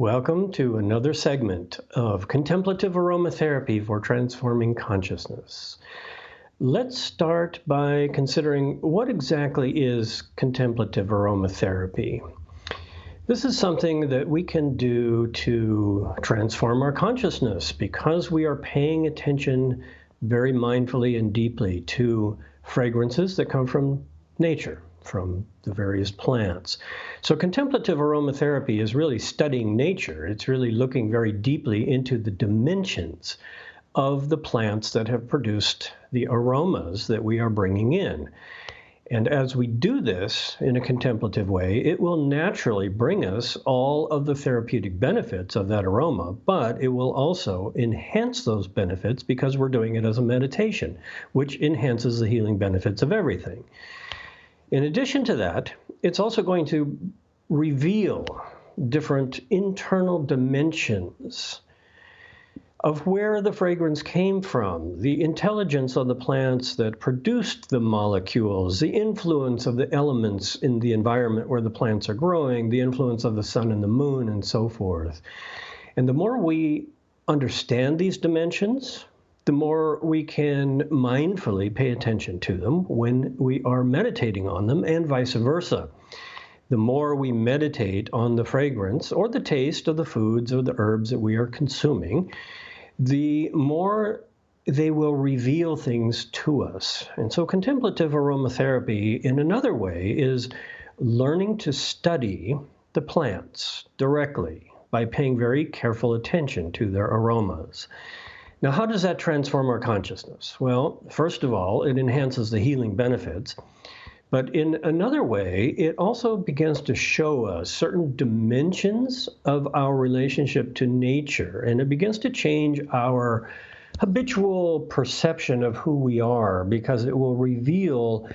Welcome to another segment of Contemplative Aromatherapy for Transforming Consciousness. Let's start by considering what exactly is contemplative aromatherapy. This is something that we can do to transform our consciousness because we are paying attention very mindfully and deeply to fragrances that come from nature, from the various plants. So contemplative aromatherapy is really studying nature. It's really looking very deeply into the dimensions of the plants that have produced the aromas that we are bringing in. And as we do this in a contemplative way, it will naturally bring us all of the therapeutic benefits of that aroma, but it will also enhance those benefits because we're doing it as a meditation, which enhances the healing benefits of everything. In addition to that, it's also going to reveal different internal dimensions of where the fragrance came from, the intelligence of the plants that produced the molecules, the influence of the elements in the environment where the plants are growing, the influence of the sun and the moon, and so forth. And the more we understand these dimensions, the more we can mindfully pay attention to them when we are meditating on them, and vice versa. The more we meditate on the fragrance or the taste of the foods or the herbs that we are consuming, the more they will reveal things to us. And so contemplative aromatherapy, in another way, is learning to study the plants directly by paying very careful attention to their aromas. Now, how does that transform our consciousness? Well, first of all, it enhances the healing benefits. But in another way, it also begins to show us certain dimensions of our relationship to nature, and it begins to change our habitual perception of who we are, because it will reveal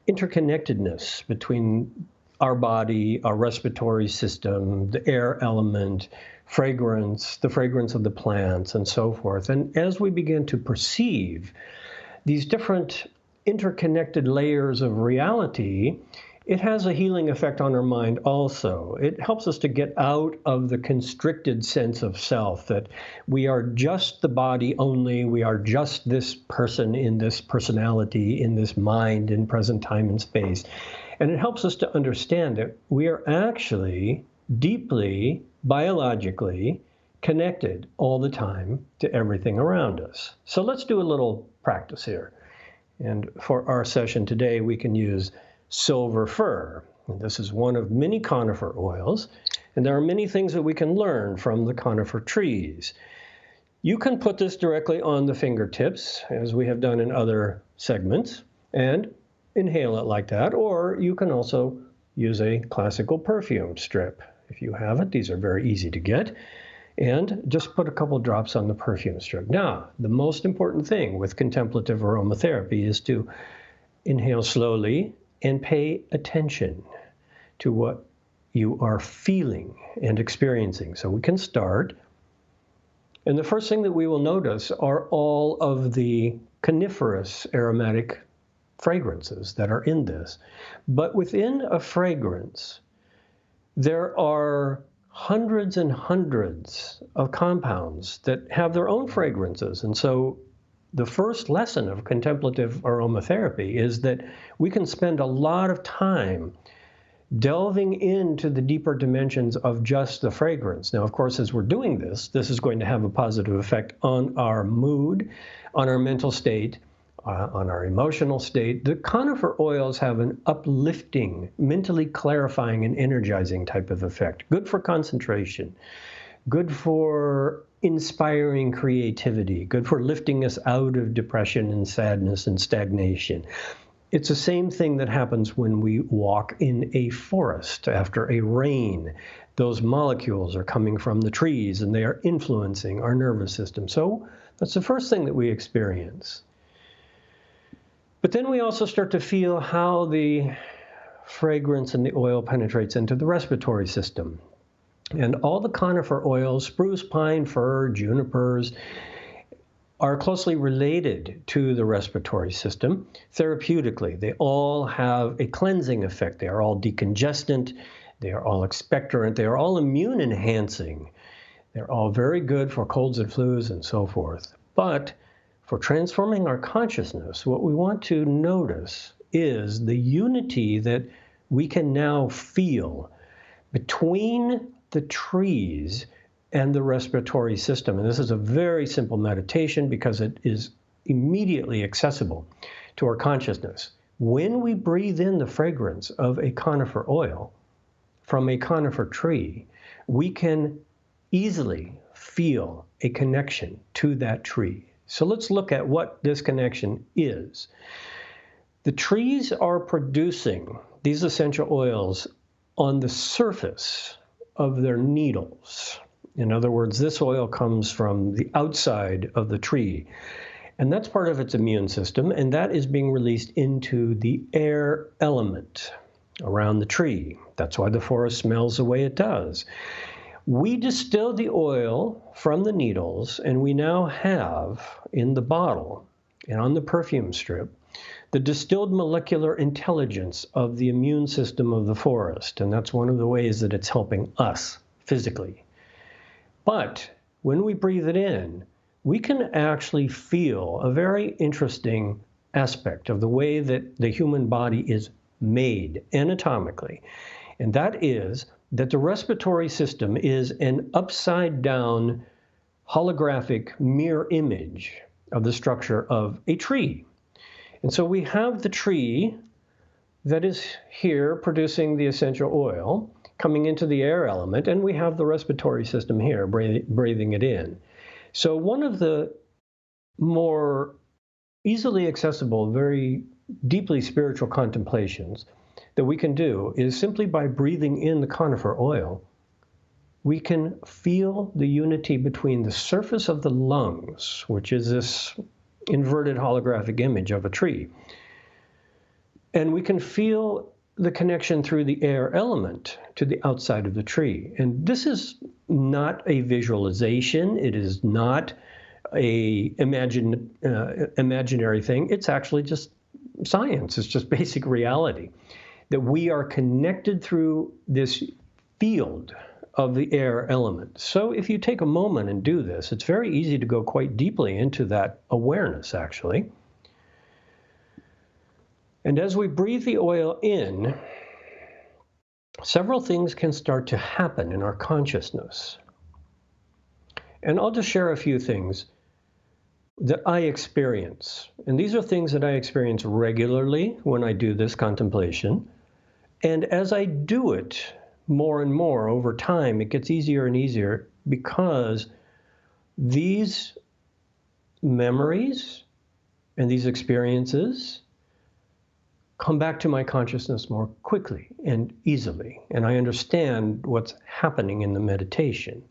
interconnectedness between our body, our respiratory system, the air element, fragrance, the fragrance of the plants, and so forth. And as we begin to perceive these different interconnected layers of reality, it has a healing effect on our mind also. It helps us to get out of the constricted sense of self, that we are just the body only, we are just this person in this personality, in this mind, in present time and space. And it helps us to understand that we are actually deeply, biologically connected all the time to everything around us. So let's do a little practice here. And for our session today, we can use silver fir. And this is one of many conifer oils, and there are many things that we can learn from the conifer trees. You can put this directly on the fingertips, as we have done in other segments, and inhale it like that, or you can also use a classical perfume strip. If you have it, these are very easy to get. And just put a couple drops on the perfume strip. Now, the most important thing with contemplative aromatherapy is to inhale slowly and pay attention to what you are feeling and experiencing. So we can start. And the first thing that we will notice are all of the coniferous aromatic fragrances that are in this. But within a fragrance, there are hundreds and hundreds of compounds that have their own fragrances. And so the first lesson of contemplative aromatherapy is that we can spend a lot of time delving into the deeper dimensions of just the fragrance. Now, of course, as we're doing this, this is going to have a positive effect on our mood, on our mental state, on our emotional state. The conifer oils have an uplifting, mentally clarifying, and energizing type of effect. Good for concentration, good for inspiring creativity, good for lifting us out of depression and sadness and stagnation. It's the same thing that happens when we walk in a forest after a rain. Those molecules are coming from the trees and they are influencing our nervous system. So that's the first thing that we experience. But then we also start to feel how the fragrance and the oil penetrates into the respiratory system. And all the conifer oils, spruce, pine, fir, junipers, are closely related to the respiratory system therapeutically. They all have a cleansing effect. They are all decongestant. They are all expectorant. They are all immune enhancing. They're all very good for colds and flus and so forth. But for transforming our consciousness, what we want to notice is the unity that we can now feel between the trees and the respiratory system. And this is a very simple meditation because it is immediately accessible to our consciousness. When we breathe in the fragrance of a conifer oil from a conifer tree, we can easily feel a connection to that tree. So let's look at what this connection is. The trees are producing these essential oils on the surface of their needles. In other words, this oil comes from the outside of the tree, and that's part of its immune system, and that is being released into the air element around the tree. That's why the forest smells the way it does. We distill the oil from the needles, and we now have in the bottle and on the perfume strip the distilled molecular intelligence of the immune system of the forest. And that's one of the ways that it's helping us physically. But when we breathe it in, we can actually feel a very interesting aspect of the way that the human body is made anatomically. And that is that the respiratory system is an upside down holographic mirror image of the structure of a tree. And so we have the tree that is here producing the essential oil coming into the air element, and we have the respiratory system here breathing it in. So one of the more easily accessible, very deeply spiritual contemplations that we can do is simply by breathing in the conifer oil, we can feel the unity between the surface of the lungs, which is this inverted holographic image of a tree, and we can feel the connection through the air element to the outside of the tree. And this is not a visualization. It is not a imaginary thing. It's actually just science. It's just basic reality, that we are connected through this field of the air element. So if you take a moment and do this, it's very easy to go quite deeply into that awareness, actually. And as we breathe the oil in, several things can start to happen in our consciousness. And I'll just share a few things that I experience. And these are things that I experience regularly when I do this contemplation. And as I do it more and more over time, it gets easier and easier because these memories and these experiences come back to my consciousness more quickly and easily. And I understand what's happening in the meditation.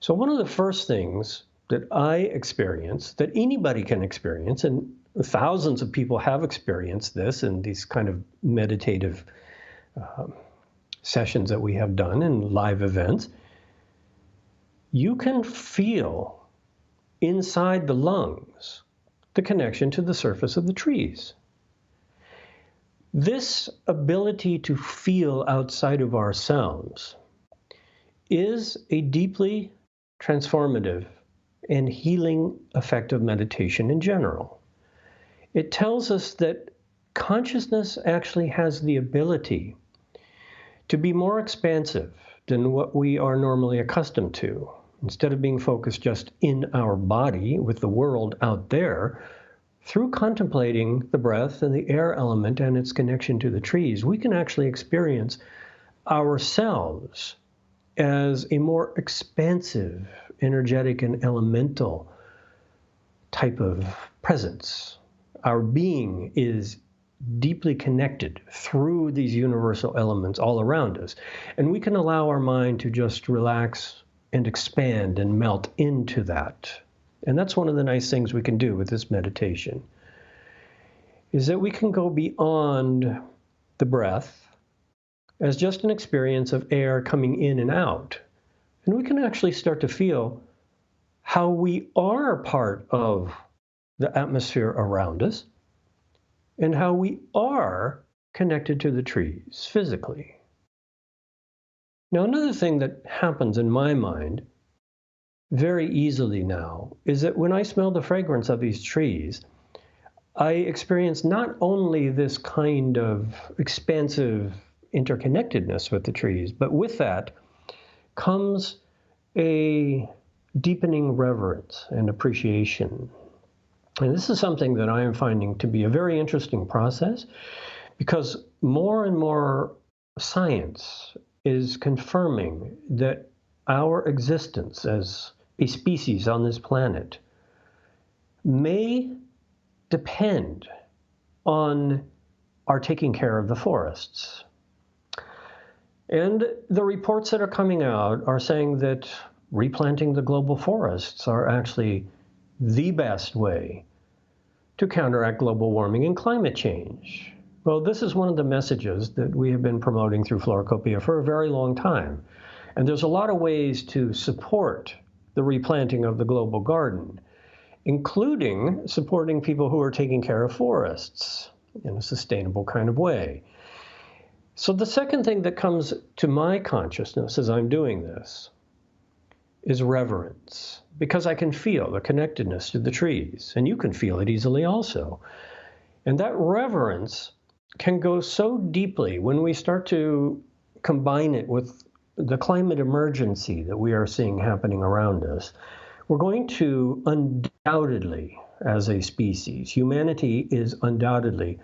So one of the first things that I experience, that anybody can experience, and thousands of people have experienced this in these kind of meditative sessions that we have done in live events, you can feel inside the lungs the connection to the surface of the trees. This ability to feel outside of ourselves is a deeply transformative and healing effect of meditation in general. It tells us that consciousness actually has the ability to be more expansive than what we are normally accustomed to. Instead of being focused just in our body with the world out there, through contemplating the breath and the air element and its connection to the trees, we can actually experience ourselves as a more expansive, energetic, and elemental type of presence. Our being is deeply connected through these universal elements all around us. And we can allow our mind to just relax and expand and melt into that. And that's one of the nice things we can do with this meditation, is that we can go beyond the breath as just an experience of air coming in and out. And we can actually start to feel how we are part of the atmosphere around us and how we are connected to the trees physically. Now, another thing that happens in my mind very easily now is that when I smell the fragrance of these trees, I experience not only this kind of expansive interconnectedness with the trees, but with that comes a deepening reverence and appreciation. And this is something that I am finding to be a very interesting process, because more and more science is confirming that our existence as a species on this planet may depend on our taking care of the forests. And the reports that are coming out are saying that replanting the global forests are actually the best way to counteract global warming and climate change. Well, this is one of the messages that we have been promoting through Floracopeia for a very long time. And there's a lot of ways to support the replanting of the global garden, including supporting people who are taking care of forests in a sustainable kind of way. So the second thing that comes to my consciousness as I'm doing this is reverence, because I can feel the connectedness to the trees, and you can feel it easily also. And that reverence can go so deeply when we start to combine it with the climate emergency that we are seeing happening around us. We're going to undoubtedly, as a species, humanity is undoubtedly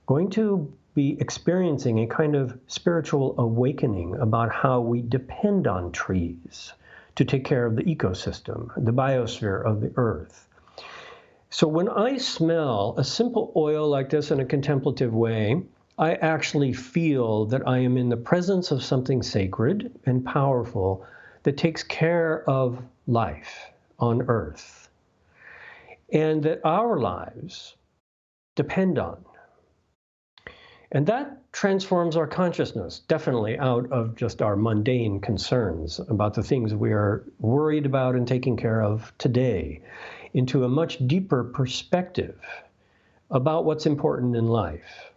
going to be experiencing a kind of spiritual awakening about how we depend on trees to take care of the ecosystem, the biosphere of the earth. So when I smell a simple oil like this in a contemplative way, I actually feel that I am in the presence of something sacred and powerful that takes care of life on earth, and that our lives depend on. And that transforms our consciousness, definitely out of just our mundane concerns about the things we are worried about and taking care of today, into a much deeper perspective about what's important in life.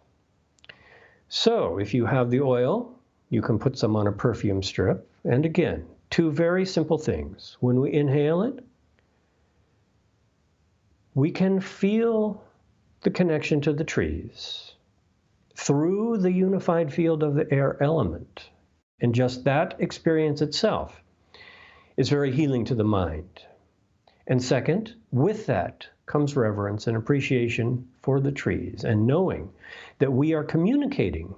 So if you have the oil, you can put some on a perfume strip. And again, two very simple things. When we inhale it, we can feel the connection to the trees through the unified field of the air element. And just that experience itself is very healing to the mind. And second, with that comes reverence and appreciation for the trees, and knowing that we are communicating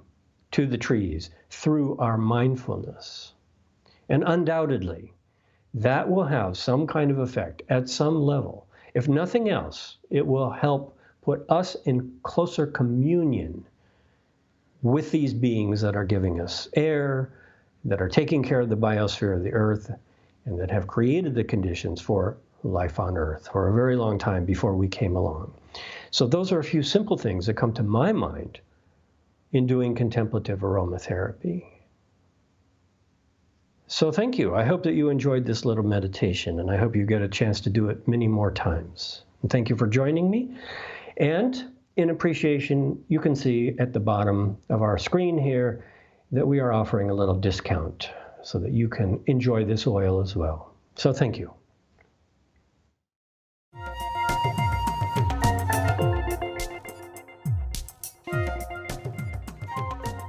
to the trees through our mindfulness. And undoubtedly, that will have some kind of effect at some level. If nothing else, it will help put us in closer communion with these beings that are giving us air, that are taking care of the biosphere of the earth, and that have created the conditions for life on earth for a very long time before we came along. So those are a few simple things that come to my mind in doing contemplative aromatherapy. So thank you. I hope that you enjoyed this little meditation, and I hope you get a chance to do it many more times. And thank you for joining me. And in appreciation, you can see at the bottom of our screen here that we are offering a little discount so that you can enjoy this oil as well. So thank you.